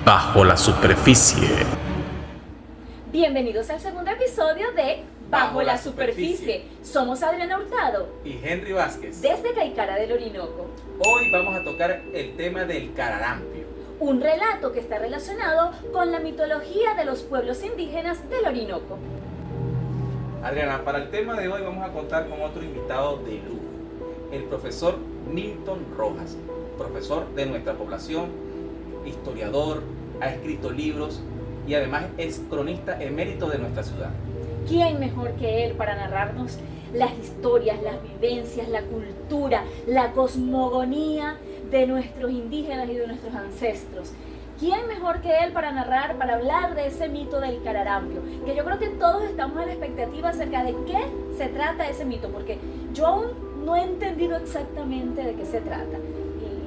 Bajo la superficie. Bienvenidos al segundo episodio de Bajo la Superficie. Somos Adriana Hurtado y Henry Vázquez. desde Caicara del Orinoco. Hoy vamos a tocar el tema del cararampio. Un relato que está relacionado con la mitología de los pueblos indígenas del Orinoco. Adriana, para el tema de hoy vamos a contar con otro invitado de lujo, el profesor Milton Rojas, profesor de nuestra población, historiador, ha escrito libros y además es cronista emérito de nuestra ciudad. ¿Quién mejor que él para narrarnos las historias, las vivencias, la cultura, la cosmogonía de nuestros indígenas y de nuestros ancestros? ¿Quién mejor que él para narrar, para hablar de ese mito del cararampio? Que yo creo que todos estamos a la expectativa acerca de qué se trata ese mito, porque yo aún no he entendido exactamente de qué se trata.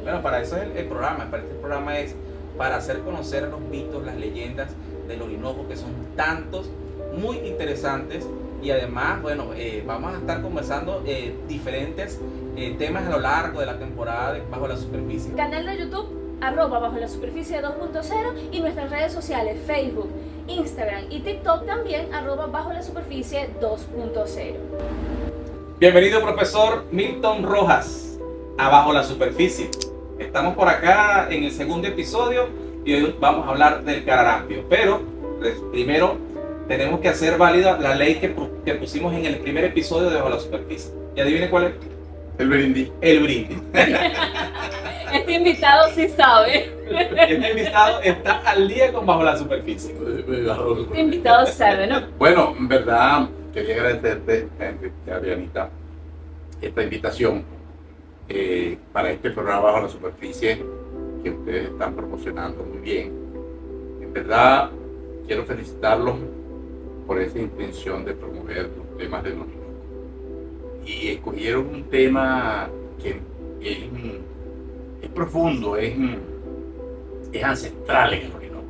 Bueno, para eso es el programa. Para este programa es para hacer conocer los mitos, las leyendas del Orinoco, que son tantos, muy interesantes. Y además, bueno, vamos a estar conversando diferentes temas a lo largo de la temporada de Bajo la Superficie. Canal de YouTube, @Bajo la Superficie 2.0, y nuestras redes sociales, Facebook, Instagram y TikTok también, @Bajo la Superficie 2.0. Bienvenido, profesor Milton Rojas, a Bajo la Superficie. Estamos por acá en el segundo episodio y hoy vamos a hablar del cararampio. Pero primero tenemos que hacer válida la ley que pusimos en el primer episodio de Bajo la Superficie. ¿Y adivinen cuál es? El brindis. El brindis. Este invitado sí sabe. Este invitado está al día con Bajo la Superficie. Este invitado sabe, ¿no? Bueno, en verdad, quería agradecerte, Adrianita, esta invitación para este programa Bajo la Superficie que ustedes están promocionando muy bien. En verdad, quiero felicitarlos por esa intención de promover los temas de los niños. Y escogieron un tema que es profundo, es ancestral en el Orinoco.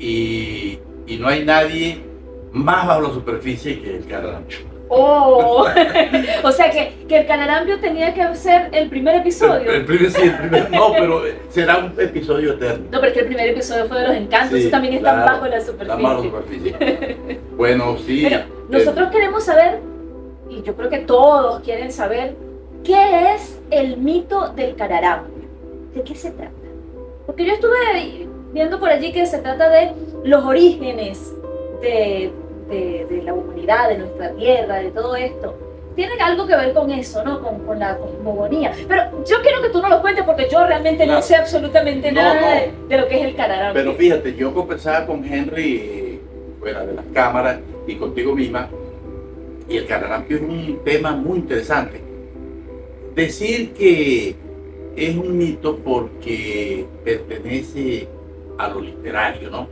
Y no hay nadie más bajo la superficie que el cararampio. Oh, o sea que el cararampio tenía que ser el primer episodio. El primer, no, pero será un episodio eterno. No, pero es que el primer episodio fue de los encantos, Sí, y también está claro, bajo la superficie. Está bajo la superficie. Bueno, sí. Pero nosotros queremos saber, y yo creo que todos quieren saber, ¿qué es el mito del cararampio? ¿De qué se trata? Porque yo estuve viendo por allí que se trata de los orígenes de la humanidad, de nuestra tierra, de todo esto. Tiene algo que ver con eso, ¿no? Con la cosmogonía. Pero yo quiero que tú nos lo cuentes porque yo realmente Claro. no sé absolutamente No, nada no. de lo que es el cararampio. Pero fíjate, yo conversaba con Henry fuera de las cámaras y contigo misma, y el cararampio es un tema muy interesante. Decir que es un mito porque pertenece a lo literario, ¿no?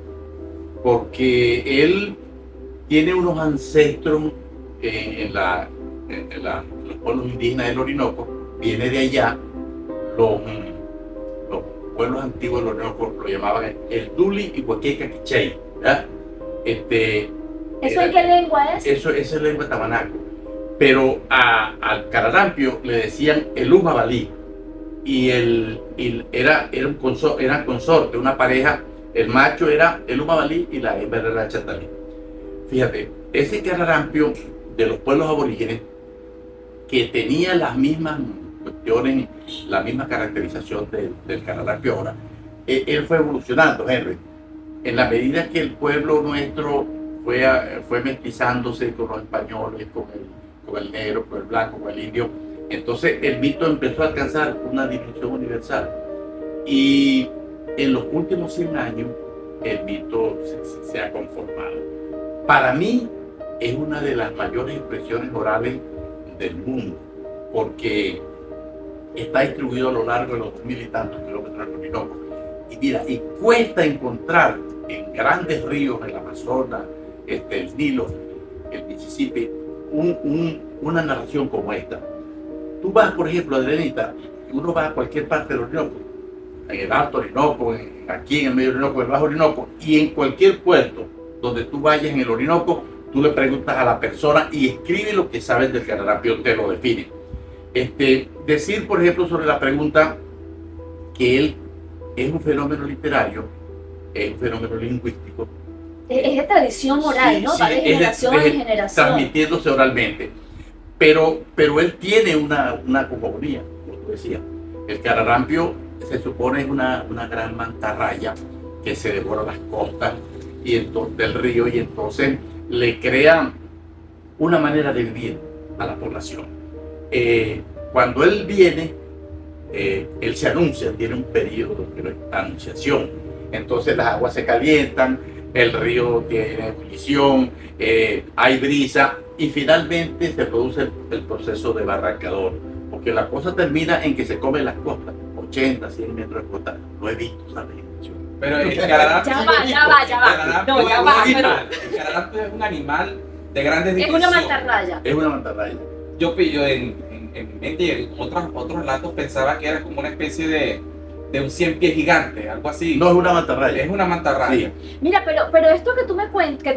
Porque él tiene unos ancestros en los pueblos indígenas del Orinoco, viene de allá. Los pueblos antiguos del Orinoco lo llamaban el Duli y Huaqueca Quichey, ¿verdad? ¿Eso en qué lengua es? Eso es lengua tamanaco. Pero al cararampio le decían el Umabalí, y eran consorte, una pareja. El macho era el Umabalí y la hembra era la Chatalí. Fíjate, ese cararampio de los pueblos aborígenes, que tenía las mismas cuestiones, la misma caracterización del cararampio ahora, él fue evolucionando, Henry. En la medida que el pueblo nuestro fue mestizándose con los españoles, con el negro, con el blanco, con el indio, entonces el mito empezó a alcanzar una dimensión universal. Y en los últimos 100 años el mito se ha conformado. Para mí es una de las mayores expresiones orales del mundo, porque está distribuido a lo largo de los 2000 y tantos kilómetros del Orinoco. Y mira, y cuesta encontrar en grandes ríos, el Amazonas, el Nilo, el Mississippi, una narración como esta. Tú vas, por ejemplo, Adrianita, uno va a cualquier parte del Orinoco, en el Alto Orinoco, aquí en el Medio Orinoco, en el Bajo Orinoco, y en cualquier puerto donde tú vayas en el Orinoco, tú le preguntas a la persona y escribe lo que sabes del cararampio, te lo define. Decir, por ejemplo, sobre la pregunta que él es un fenómeno literario, es un fenómeno lingüístico. Es de tradición oral, Sí, ¿no? sí, Va de generación en generación. transmitiéndose oralmente. Pero él tiene una cosmogonía, como tú decías. El cararampio se supone es una gran mantarraya que se devora las costas del río, y entonces le crea una manera de vivir a la población. Cuando él viene, él se anuncia, tiene un periodo de anunciación. Entonces las aguas se calientan, el río tiene ebullición, hay brisa, y finalmente se produce el proceso de barrancador, porque la cosa termina en que se comen las costas, 80, 100 metros de costa. Lo he visto, ¿sabes? Pero el cararampio Ya va. No, ya va, pero el cararampio es un animal de grandes es dimensiones. una mantarraya. Es una mantarraya. Yo pillo en mi mente y en otros relatos pensaba que era como una especie de un 100 pies gigante, algo así. No es una mantarraya. Es una mantarraya. Sí. Mira, pero esto que tú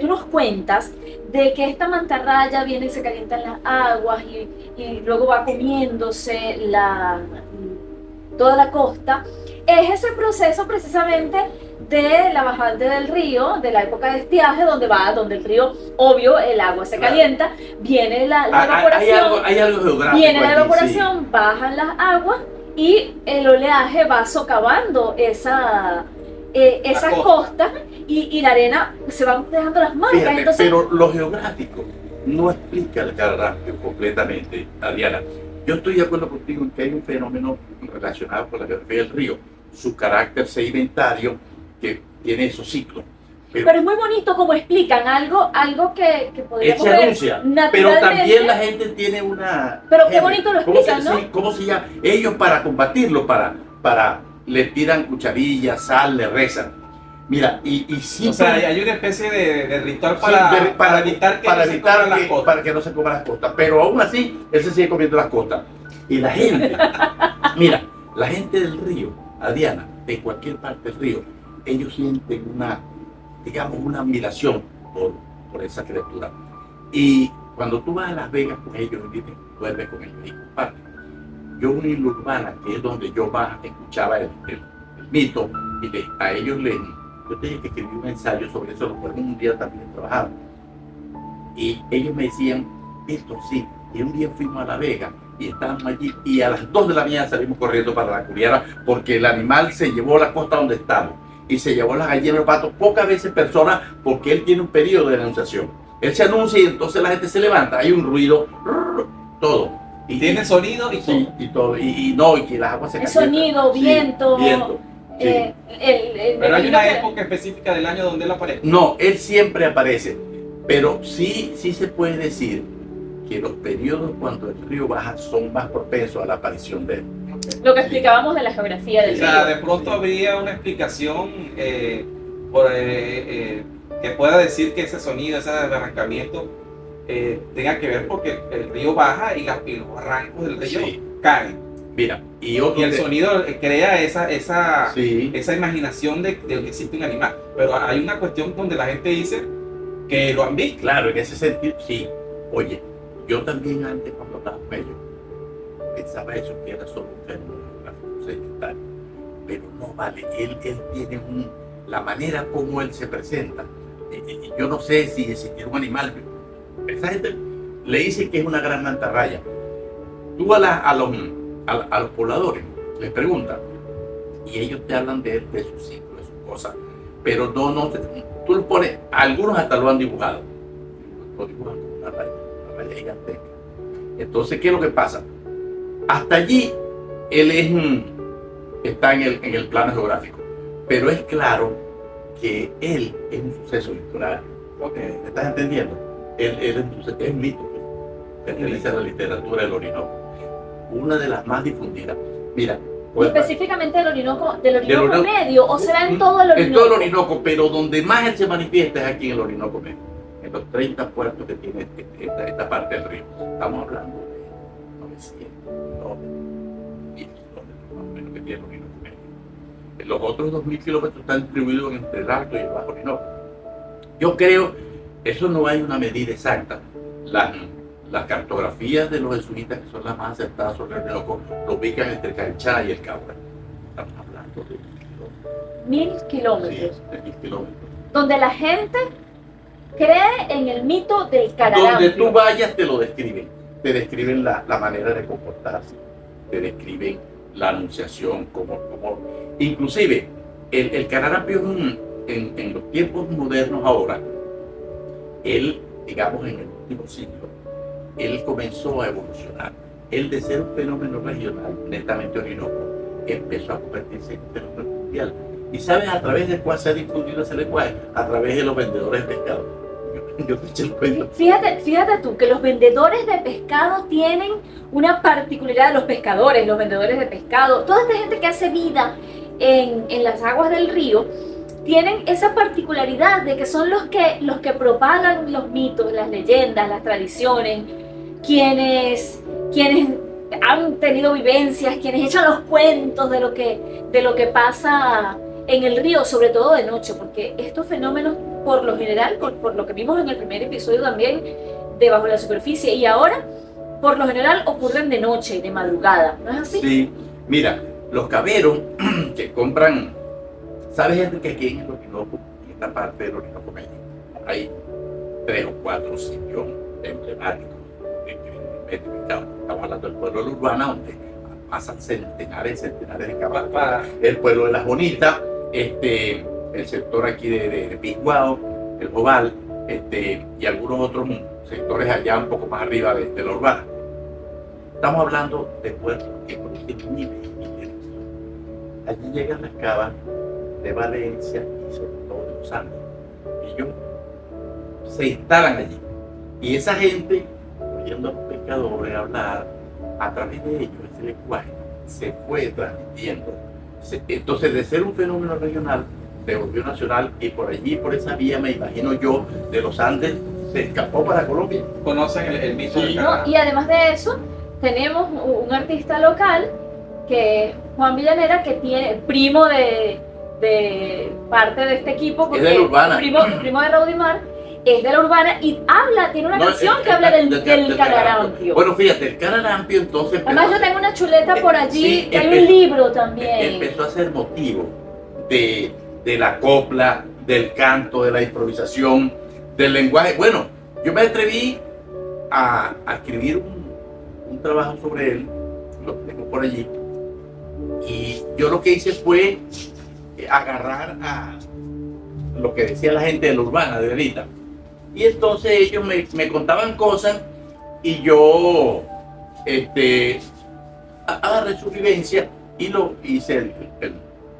nos cuentas de que esta mantarraya viene y se calienta en las aguas y luego va comiéndose toda la costa, es ese proceso precisamente de la bajante del río, de la época de estiaje, donde el río, obvio, el agua se calienta, viene la evaporación, Hay algo geográfico. viene la aquí, evaporación, sí. bajan las aguas y el oleaje va socavando esas costa. costas y la arena se van dejando las marcas. Fíjate, Entonces, pero lo geográfico no explica el cararampio completamente, Adriana. Yo estoy de acuerdo contigo en que hay un fenómeno relacionado con la geografía del río, su carácter sedimentario, que tiene esos ciclos. pero es muy bonito como explican algo que Él podríamos se ver anuncia, pero naturalmente. también la gente tiene una... Pero qué bonito lo explican, ¿no? Sí, ¿cómo se llama? Ellos para combatirlo, le tiran cucharillas, sal, le rezan. Mira, y sí... O sea, hay una especie de ritual sí, para evitar que no se coman las costas. para que no se coman las costas. Pero aún así, él se sigue comiendo las costas. Y la gente, mira, la gente del río, Adriana, de cualquier parte del río, ellos sienten una admiración por esa criatura. Y cuando tú vas a Las Vegas con ellos y duermes con ellos y compartes. Yo una isla urbana, que es donde yo más escuchaba el mito, y a ellos yo tenía que escribir un ensayo sobre eso, lo cual un día también trabajaba. Y ellos me decían, esto sí, y un día fuimos a La Vega y estábamos allí, y a las 2 de la mañana salimos corriendo para la Curiara, porque el animal se llevó la costa donde estamos, y se llevó las gallinas y los patos, pocas veces personas, porque él tiene un periodo de anunciación. Él se anuncia y entonces la gente se levanta, hay un ruido, todo. Y tiene sonido y todo. Sí, y todo, y que las aguas se calientan. Sonido, Sí, viento. sí. Pero hay una época específica del año donde él aparece. No, él siempre aparece, pero sí se puede decir que los periodos cuando el río baja son más propensos a la aparición de él. Lo que explicábamos de la geografía del O sea, río. de pronto habría una explicación que pueda decir que ese sonido, ese desbarrancamiento tenga que ver porque el río baja y los barrancos del río Sí. caen. Mira, y el sonido crea esa sí, imaginación de que existe un animal. Pero hay una cuestión donde la gente dice que lo han visto. claro, en ese sentido, sí. Oye, yo también antes cuando estaba con ellos pensaba eso, que era solo un fenómeno geográfico sedimentario. Pero no vale, él tiene la manera como él se presenta. Yo no sé si existiera un animal. Esa gente le dice que es una gran mantarraya. Tú a los pobladores les preguntas y ellos te hablan de su ciclo, de sus cosas. Pero tú lo pones, algunos hasta lo han dibujado. Lo dibujan como una raya gigantesca. Entonces, ¿qué es lo que pasa? Hasta allí él está en el plano geográfico, pero es claro que él es un suceso literario. Okay. ¿Me estás entendiendo? Él es un mito, pertenece a la literatura del Orinoco, una de las más difundidas. Mira, Y específicamente del Orinoco Medio, o será en todo el Orinoco. En todo el Orinoco, pero donde más él se manifiesta es aquí en el Orinoco Medio, en los 30 puertos que tiene esta parte del río. Estamos hablando de 900 kilómetros, 1000 kilómetros más o menos que tiene el Orinoco Medio. Los otros 2000 kilómetros están distribuidos entre el Alto y el Bajo Orinoco. Yo creo, eso no hay una medida exacta. Las cartografías de los jesuitas, que son las más acertadas sobre el Orinoco, lo ubican entre Canchá y el Caura. Estamos hablando cientos de kilómetros. 1000 Sí, kilómetros. 3000 kilómetros. Donde la gente cree en el mito del cararampio. Donde tú vayas te lo describen. Te describen la manera de comportarse, te describen la anunciación, como inclusive el cararampio en los tiempos modernos ahora, él, digamos en el último siglo, él comenzó a evolucionar. Él de ser un fenómeno regional, netamente orinoco, empezó a convertirse en un fenómeno mundial. ¿Y sabes a través de cuál se ha difundido ese lenguaje? A través de los vendedores de pescado. Yo te eché el cuello. Fíjate tú que los vendedores de pescado tienen una particularidad, los pescadores, los vendedores de pescado, toda esta gente que hace vida en las aguas del río, tienen esa particularidad de que son los que propagan los mitos, las leyendas, las tradiciones, quienes han tenido vivencias, quienes echan los cuentos de lo que pasa en el río, sobre todo de noche, porque estos fenómenos, por lo general, por lo que vimos en el primer episodio también, de Bajo la Superficie, y ahora, por lo general, ocurren de noche, de madrugada, ¿no es así? Sí, mira, los caberos que compran, ¿sabes gente que aquí en el Orinoco, en esta parte del Orinoco México, hay 3 o 4 sitios emblemáticos de pescado? Estamos hablando del pueblo de la Urbana, donde pasan centenares de caballos. El pueblo de Las Bonitas, el sector aquí de Pisguao, el Jobal, y algunos otros sectores allá un poco más arriba de la Urbana. Estamos hablando de pueblos que conocen miles y miles de kilómetros. Allí llegan las cavas de Valencia y sobre todo de los Andes. Ellos se instalan allí. Y esa gente, oyendo a los pescadores hablar, a través de ellos, ese lenguaje se fue transmitiendo. Entonces, de ser un fenómeno regional, se volvió nacional, y por allí, por esa vía, me imagino yo, de los Andes, se escapó para Colombia. ¿Conocen el mito del No, cararampio? y además de eso, tenemos un artista local, que es Juan Villanera, que tiene primo de parte de este equipo, Es de la Urbana. primo de Raudimar, es de la Urbana, y tiene una canción que habla del cararampio. Bueno, fíjate, el cararampio entonces... Además yo tengo una chuleta por allí, Sí, que hay un libro también. Empezó a ser motivo de la copla, del canto, de la improvisación, del lenguaje. Bueno, yo me atreví a escribir un trabajo sobre él, lo tengo por allí, y yo lo que hice fue agarrar a lo que decía la gente de la Urbana, de ahorita, y entonces ellos me contaban cosas, y yo agarré su vivencia y lo hice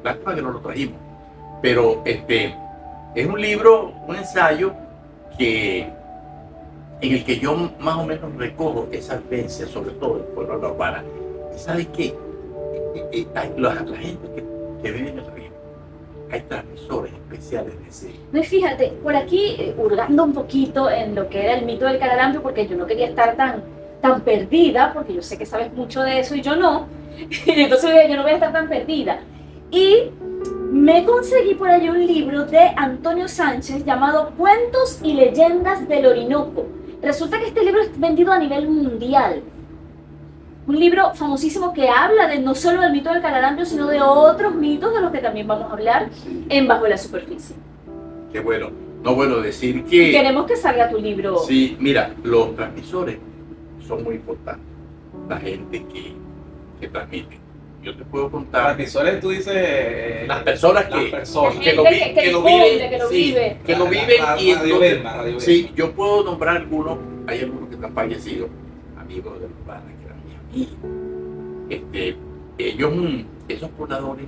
lástima que no lo trajimos, pero es un libro, un ensayo en el que yo más o menos recojo esa vivencia, sobre todo del pueblo de la Urbana. ¿Y sabes qué? La gente que vive en el río, hay transmisores especiales de ese. No, y fíjate, por aquí, hurgando un poquito en lo que era el mito del cararampio, porque yo no quería estar tan perdida, porque yo sé que sabes mucho de eso y yo no, y entonces yo no voy a estar tan perdida. Y me conseguí por allí un libro de Antonio Sánchez llamado Cuentos y Leyendas del Orinoco. Resulta que este libro es vendido a nivel mundial. Un libro famosísimo que habla no solo del mito del cararampio, sino de otros mitos de los que también vamos a hablar en Bajo la Superficie. Qué bueno. No, bueno, decir Y que... queremos que salga tu libro. Sí, mira, los transmisores son muy importantes. La gente que transmite. Yo te puedo contar... Transmisores, tú dices... Las personas las que... personas. La que lo, gente que lo difunde, viven, que lo sí, vive. que lo viven y Radio entonces, Belma, Radio Belma. sí, yo puedo nombrar algunos, hay algunos que están fallecidos, amigos de la Urbana, que eran mis amigos. Ellos, esos pobladores,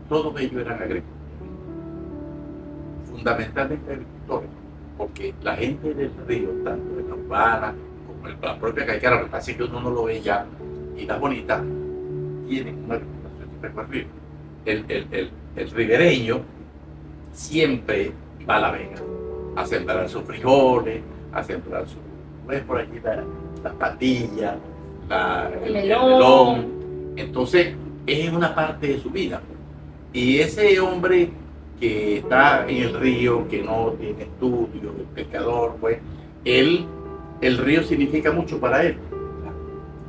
todos ellos eran agricultores, fundamentalmente agricultores, porque la gente del río, tanto de la Urbana como de la propia Caicara, lo que pasa es que uno no lo ve ya, y Las Bonitas tienen una reputación respecto al río. El ribereño siempre va a La Vega a sembrar sus frijoles, a sembrar sus... ves por allí las patillas, el melón. Entonces es una parte de su vida. Y ese hombre que está en el río, que no tiene estudios, el pescador, pues el río significa mucho para él.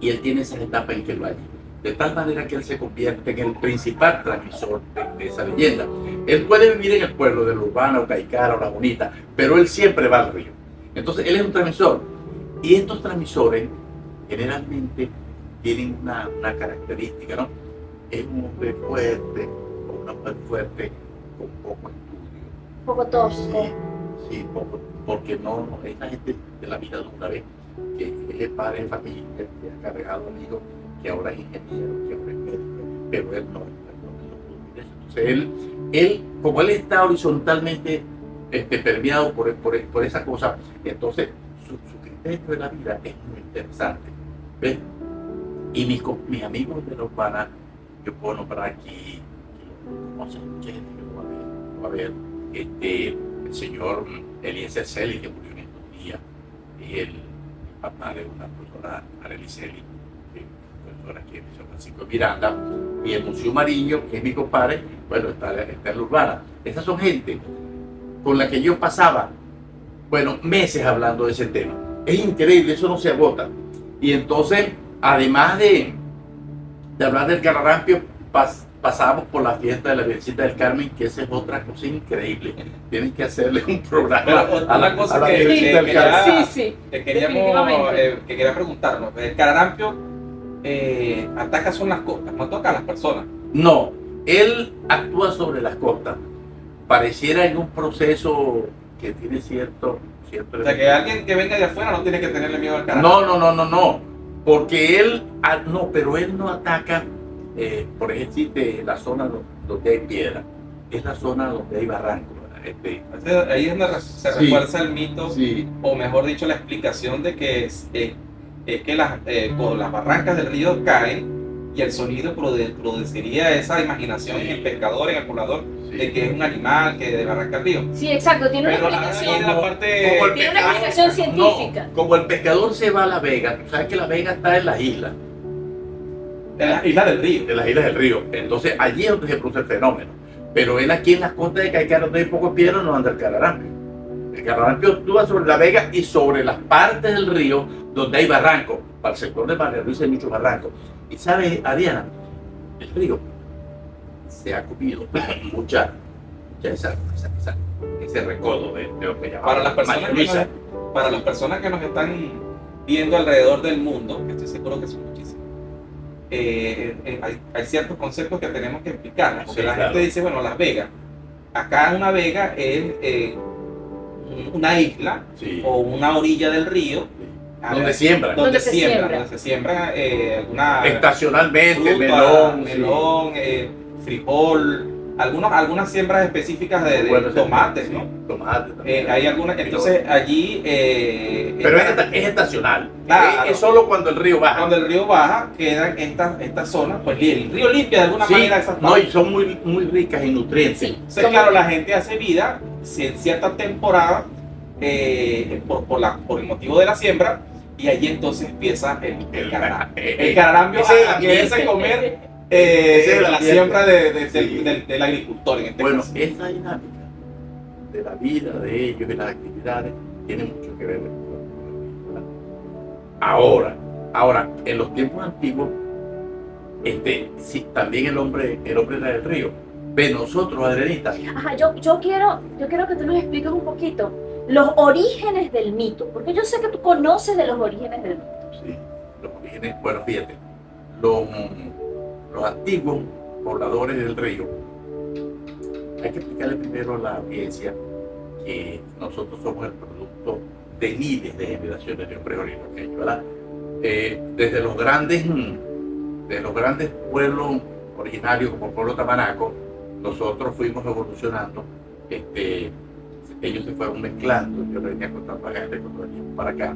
Y él tiene esa etapa en que lo hay. de tal manera que él se convierte en el principal transmisor de esa leyenda. Él puede vivir en el pueblo de La Urbana o Caicara o La Bonita, pero él siempre va al río. Entonces él es un transmisor. Y estos transmisores generalmente tienen una característica, ¿no? Es un hombre fuerte o una mujer fuerte con poco estudio. Un poco tosco. Sí, poco, porque no es la gente de la vida dura, ¿ves? Que es el padre de familia, que ha cargado al hijo, que ahora es ingeniero, que ahora es médico, pero él no pudo. Entonces él, como él está horizontalmente permeado por esa cosa, entonces su criterio de la vida es muy interesante, ¿ves? Y mis amigos de La Urbana, yo puedo nombrar aquí, no sé, mucha gente que lo va a ver, el señor Eliezer Celi, que murió en estos días, es el papá de una profesora, Arely Celi, que es profesora aquí en San Francisco de Miranda, y el Museo Mariño, que es mi compadre, bueno, está en La Urbana. Esas son gente con la que yo pasaba, bueno, meses hablando de ese tema. Es increíble, eso no se agota. Y entonces, además de hablar del cararampio, pasábamos por la fiesta de la Virgencita del Carmen, que esa es otra cosa increíble. Tienes que hacerle un programa a la cosa que Virgencita del Carmen. Sí, que quería preguntarnos. El cararampio ataca son las costas, no toca a las personas. No, él actúa sobre las costas. Pareciera en un proceso que tiene cierto O sea, que alguien que venga de afuera no tiene que tenerle miedo al cararampio. No. Porque él, pero él no ataca, por ejemplo, la zona donde hay piedra, es la zona donde hay barranco. Ahí es donde se refuerza el mito, sí. O mejor dicho, la explicación de que es que cuando las barrancas del río caen y el sonido produciría esa imaginación en el pescador, en el poblador, Sí. de que es un animal que desbarranca el río. Sí, exacto, tiene una Pero explicación. la parte Tiene una explicación científica. No, como el pescador se va a La Vega, tú sabes que La Vega está en las islas. de la isla del río. De las islas del río. Entonces allí es donde se produce el fenómeno. Pero él aquí en las costas de Caicara, donde hay poco piedra, no anda el cararampio. El cararampio actúa sobre La Vega y sobre las partes del río donde hay barranco. Para el sector de María Luisa hay muchos barrancos. Y sabes, Adriana, el río se ha comido mucha ese recodo de lo que llamamos Para las personas María Luisa. Para las personas que nos están viendo alrededor del mundo, que estoy seguro que son muchísimos, hay ciertos conceptos que tenemos que explicar, porque Sí, la claro. gente dice, bueno, Las Vegas. Acá una vega es una isla Sí. o una orilla del río Donde siembran. Donde se siembra. donde se siembra alguna Estacionalmente, fruta, melón, frijol, algunas siembras específicas de Bueno, tomates, ¿no? Tomates también. Hay algunas, entonces allí Pero es estacional. Claro. Es solo cuando el río baja. cuando el río baja quedan estas zonas, pues el río limpia de alguna Sí, manera esas no, partes. y son muy ricas en nutrientes. Sí. Entonces, claro, la gente hace vida en cierta temporada por el motivo de la siembra, y allí entonces empieza el cararampio. El cararampio ese es el empieza a ambiente. comer Ese es el la ambiente. siembra Sí. del agricultor en este Bueno, caso. esa dinámica de la vida de ellos y las actividades tiene mucho que ver con la vida. Ahora, en los tiempos antiguos, sí, también el hombre era del río. Ve, nosotros, Adrianita, Ajá, yo quiero que tú nos expliques un poquito los orígenes del mito, porque yo sé que tú conoces de los orígenes del mito. sí, los orígenes, bueno, fíjate, los antiguos pobladores del río, hay que explicarle primero a la audiencia que nosotros somos el producto de miles de generaciones de hombres orinoqueños, ¿verdad? Desde los grandes pueblos originarios como el pueblo tamanaco, nosotros fuimos evolucionando, ellos se fueron mezclando. Yo le venía contando a la gente cuando veníamos para acá.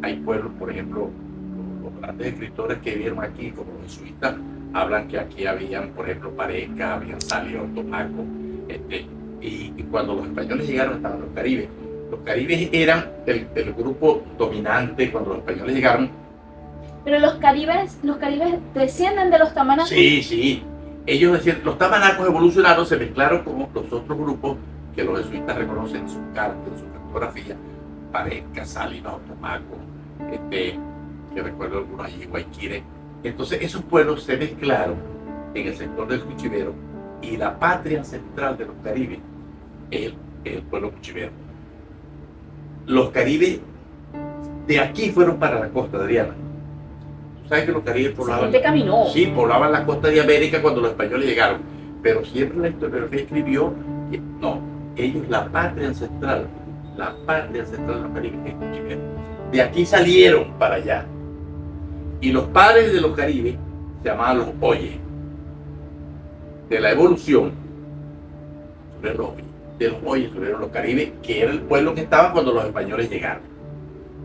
Hay pueblos, por ejemplo, los grandes escritores que vivieron aquí, como los jesuitas, hablan que aquí habían, por ejemplo, Pareca, habían Salió, Tomaco, y cuando los españoles llegaron estaban los caribes. Los caribes eran el grupo dominante cuando los españoles llegaron. Pero los caribes descienden de los tamanacos. Sí. Ellos decían, los tamanacos evolucionaron, se mezclaron con los otros grupos que los jesuitas reconocen en su carta, en su cartografía, Pareca, Salinas, Tomaco, que recuerdo algunos allí, Guayquire, Entonces esos pueblos se mezclaron en el sector del Cuchivero y la patria ancestral de los caribes es el pueblo cuchivero. Los caribes de aquí fueron para la costa, Adriana. Tú sabes que los caribes La poblaban, gente caminó. sí, poblaban la costa de América cuando los españoles llegaron, pero siempre la historiografía escribió que no, ellos, la patria ancestral de los caribes es Cuchivero. De aquí salieron para allá. Y los padres de los caribes se llamaban los Oyes. De la evolución sobre los Oyes, de los Oyes sobre los caribes, que era el pueblo que estaba cuando los españoles llegaron.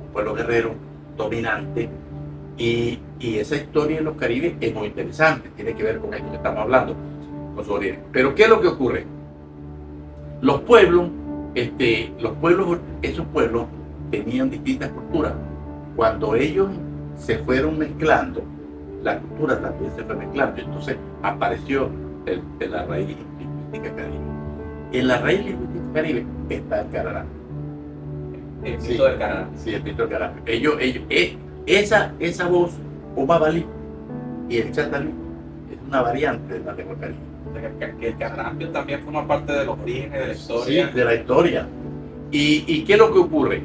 Un pueblo guerrero, dominante. Y esa historia de los caribes es muy interesante, tiene que ver con esto que estamos hablando, con su origen. Pero ¿qué es lo que ocurre? Los pueblos, esos pueblos tenían distintas culturas. Cuando ellos se fueron mezclando, la cultura también se fue mezclando. Entonces apareció la raíz lingüística caribe. En la raíz lingüística caribe está el carará. El mito del carará. Sí, el mito del carará. Esa voz, Umabalí y el Chatalí, es una variante de la lengua caribe. Que el cararampio también forma parte de los orígenes de la historia. Sí, de la historia. ¿Y qué es lo que ocurre?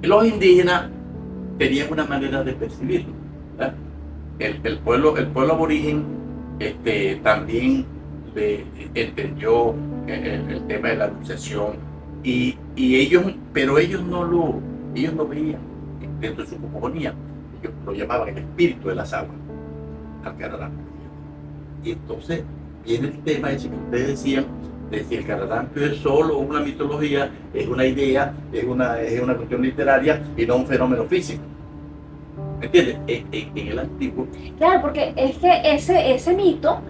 Los indígenas tenían una manera de percibirlo, ¿verdad? El pueblo aborigen también entendió el tema de la anunciación y ellos no veían dentro de su cosmogonía, ellos lo llamaban el espíritu de las aguas, al cararampio. Y entonces viene el tema ese que ustedes decían, de si el cararampio es solo una mitología, es una idea, es una cuestión literaria y no un fenómeno físico. ¿Me entiendes? En el antiguo. Claro, porque es que ese mito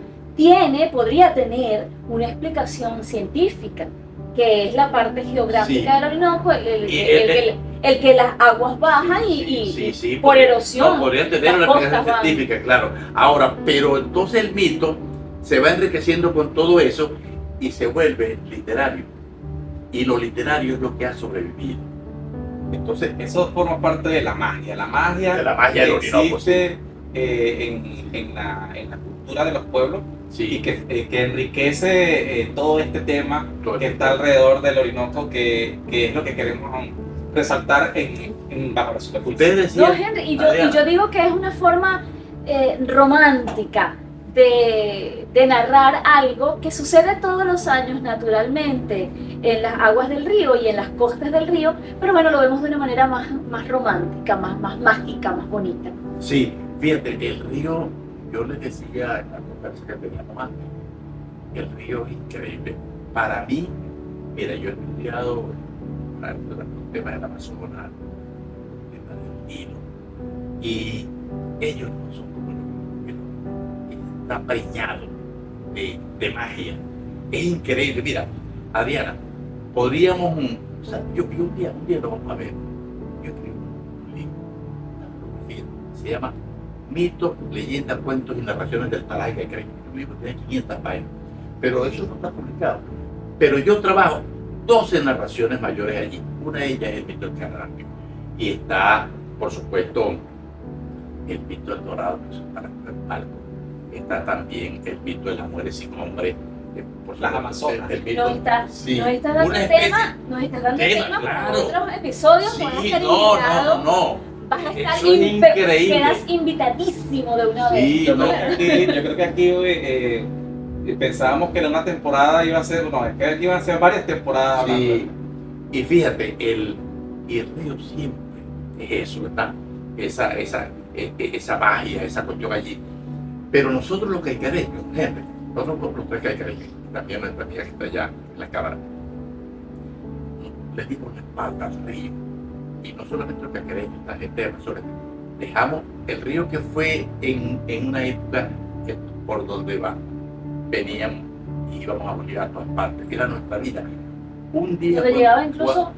podría tener una explicación científica, que es la parte geográfica del Orinoco, el que las aguas bajan y por erosión. No, podría tener una explicación científica, claro. Ahora, pero entonces el mito se va enriqueciendo con todo eso y se vuelve literario. Y lo literario es lo que ha sobrevivido. Entonces, eso forma parte de la magia. La magia del Orinoco, existe en la cultura de los pueblos, sí, y que enriquece todo este tema que está alrededor del Orinoco, que es lo que queremos resaltar bajo la superficie. Ustedes decían, no, Henry, y yo digo que es una forma romántica de narrar algo que sucede todos los años naturalmente en las aguas del río y en las costas del río, pero bueno, lo vemos de una manera más romántica, más mágica, más bonita. Sí, fíjate, el río, yo les decía en la conversación que teníamos antes, el río es increíble. Para mí, mira, yo he estudiado los temas del Amazonas, los temas del Nilo, y ellos no son como los, está preñado de magia. Es increíble. Mira, Adriana, podríamos, o sea, yo un día lo vamos a ver. Yo escribo un libro, se llama Mitos, Leyendas, Cuentos y Narraciones del Tarajal Caicedo. Un libro tiene 500 páginas, pero eso no está publicado. Pero yo trabajo 12 narraciones mayores allí. Una de ellas es el mito del cararampio. Y está, por supuesto, el mito del dorado, que es para el palco. Está también el mito de las mujeres sin hombre, por las amazonas. El mito, Nos estás dando una especie, tema claro. para otros episodios. Sí, podemos estar no. invitados. Vas a estar Eso es increíble. Quedas invitadísimo de una vez. Sí, Yo no. creo que aquí pensábamos que en una temporada iba a ser, es que iban a ser varias temporadas. Sí. Y fíjate, el río siempre es eso, ¿verdad? Esa magia, esa cuestión allí. Pero nosotros los caicareños, gente, nosotros los tres caicareños, también nuestra amiga que está allá en la cámara, les dimos la espalda al río. Y no solamente los caicareños, la gente de Amazonas, dejamos el río que fue en una época por donde veníamos y íbamos a llegar a todas partes, era nuestra vida. Un día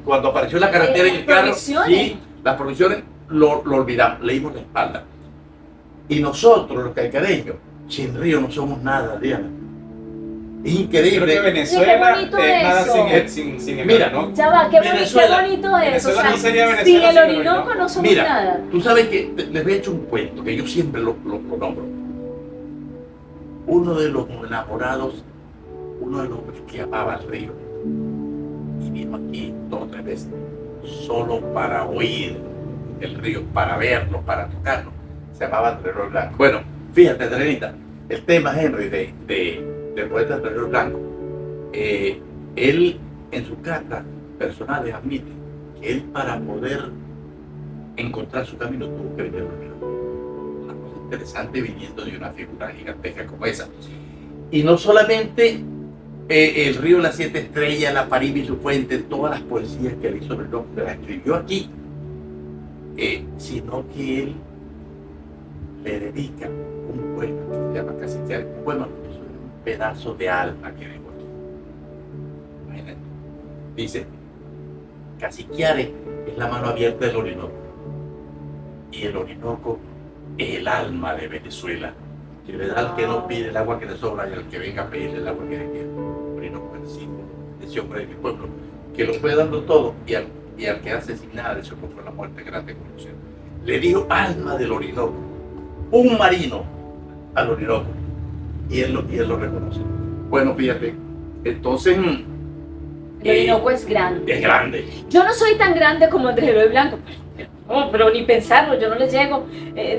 cuando apareció la carretera y el carro, sí, las provisiones lo olvidamos, le dimos la espalda. Y nosotros, los caicareños, sin río no somos nada, Diana. Es increíble. Creo que Venezuela qué bonito es nada eso. sin el Mira, Orinoco. Ya va, qué Venezuela. bonito es. Venezuela O sea, no sería Venezuela sin el sin el Orinoco Orinoco. no somos Mira, nada. tú sabes que les he hecho un cuento que yo siempre lo nombro. Uno de los enamorados, uno de los hombres que amaba el río, y vino aquí 2 o 3 veces, solo para oír el río, para verlo, para tocarlo. Se llamaba Andrés Río Blanco. Bueno, fíjate, Andrenita, el tema, Henry, del poeta Andrés Río Blanco, él en sus cartas personales admite que él, para poder encontrar su camino, tuvo que venir al río. Una cosa interesante viniendo de una figura gigantesca como esa. Y no solamente el río Las 7 Estrellas, la Parima y su fuente, todas las poesías que él hizo sobre el nombre, las escribió aquí, sino que él le dedica un poema que se llama Caciquiare, un poema que es un pedazo de alma que dejó aquí. Imagínate. Dice: Caciquiare es la mano abierta del Orinoco, y el Orinoco es el alma de Venezuela, que le da al que no pide el agua que le sobra y al que venga a pedirle el agua que le queda. El Orinoco es el símbolo de ese hombre de mi pueblo, que lo fue dando todo, y al que hace sin nada de su pueblo la muerte grande conocida. Le dijo alma del Orinoco, un marino al Orinoco, y él lo reconoce. Bueno, fíjate, entonces El Orinoco es grande. es grande. Yo no soy tan grande como Andrés Eloy Blanco, pero ni pensarlo, yo no le llego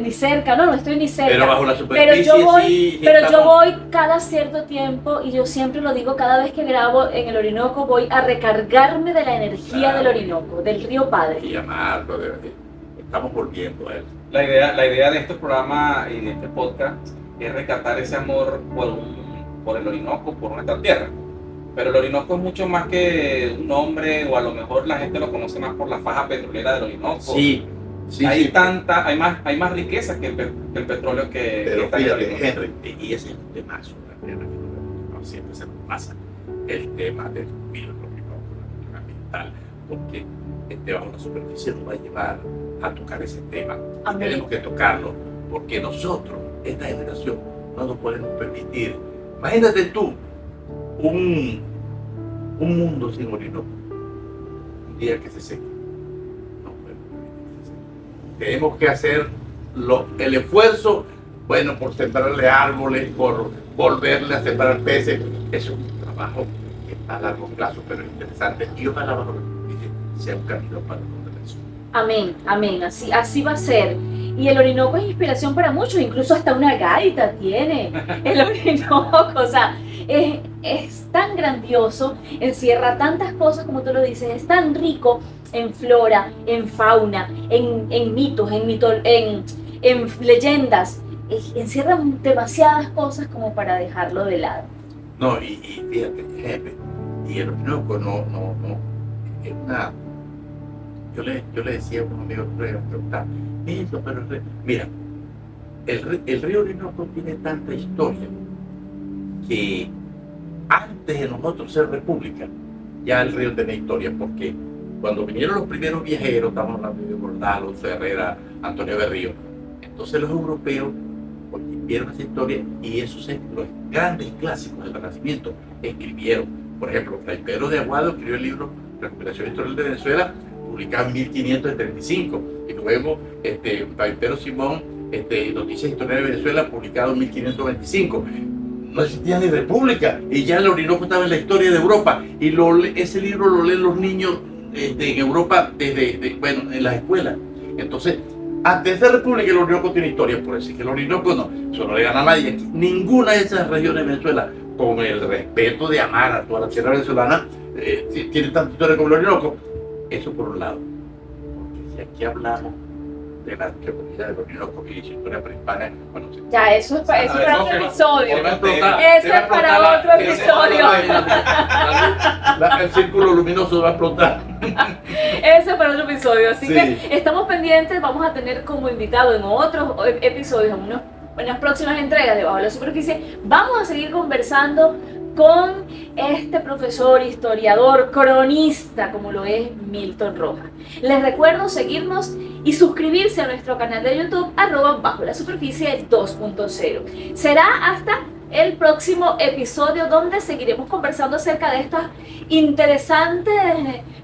ni cerca, no estoy ni cerca. Pero bajo la superficie sí Pero yo estamos. voy cada cierto tiempo, y yo siempre lo digo, cada vez que grabo en el Orinoco voy a recargarme de la energía Claro. del Orinoco, del río Padre. Y amarlo, estamos volviendo a él. La idea de este programa y de este podcast es rescatar ese amor por el Orinoco, por nuestra tierra. Pero el Orinoco es mucho más que un nombre, o a lo mejor la gente lo conoce más por la faja petrolera del Orinoco. Sí, hay sí. hay más riqueza que el petróleo que Pero está en el fíjate, Orinoco. Henry, y ese es un temazo, no siempre se nos pasa el tema del cuidado del Orinoco, la cultura ambiental, porque bajo la superficie nos va a llevar a tocar ese tema. Y Amén. tenemos que tocarlo, porque nosotros, esta generación, no nos podemos permitir. Imagínate tú un mundo sin Orinoco, un día que se seque. No podemos permitir que se seque. Tenemos que hacer el esfuerzo, bueno, por sembrarle árboles, por volverle a sembrar peces. Eso es un trabajo que está a largo plazo, pero es interesante, y ojalá bajo la superficie sea un camino para lograr eso. Amén, amén, así va a ser. Y el Orinoco es inspiración para muchos, incluso hasta una gaita tiene el Orinoco. O sea, es tan grandioso, encierra tantas cosas como tú lo dices, es tan rico en flora, en fauna, en mitos, en leyendas. Encierra demasiadas cosas como para dejarlo de lado. No, y fíjate, jefe, y el Orinoco no, es una... Yo le decía a un amigo que me preguntaba, pero mira, el río Orinoco tiene tanta historia que antes de nosotros ser república, ya el río tenía historia, porque cuando vinieron los primeros viajeros, estamos hablando de Bordalo, Herrera, Antonio Berrío, entonces los europeos vieron esa historia, y esos los grandes clásicos del Renacimiento escribieron. Por ejemplo, Fray Pedro de Aguado escribió el libro Recuperación Histórica de Venezuela, publicado en 1535, y luego Fray Pedro Simón, Noticias Históricas de Venezuela, publicado en 1525. No existía ni república, y ya el Orinoco estaba en la historia de Europa, y ese libro lo leen los niños en Europa en las escuelas. Entonces, antes de república, el Orinoco tiene historia, por decir que el Orinoco eso no le gana a nadie aquí. Ninguna de esas regiones de Venezuela, con el respeto de amar a toda la tierra venezolana, tiene tanta historia como el Orinoco. Eso por un lado, porque si aquí hablamos de la antropología del Orinoco y su historia prehispana, bueno, Ya, eso es para otro episodio. Ese Ese es para otro episodio. El círculo luminoso va a explotar. Ese es para otro episodio. Así Sí. que estamos pendientes. Vamos a tener como invitado en otros episodios, en las próximas entregas de Bajo la Superficie, vamos a seguir conversando con este profesor, historiador, cronista, como lo es Milton Rojas. Les recuerdo seguirnos y suscribirse a nuestro canal de YouTube, @Bajo la Superficie 2.0. Será hasta el próximo episodio donde seguiremos conversando acerca de estos interesantes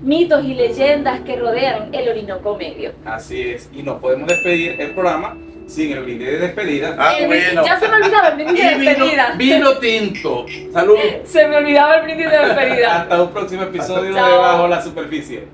mitos y leyendas que rodean el Orinoco Medio. Así es, y nos podemos despedir el programa sin el brindis de despedida. Bueno. Ya se me olvidaba el brindis de Y despedida. vino tinto. Salud. Se me olvidaba el brindis de despedida. Hasta un próximo episodio de Chao. Bajo la Superficie.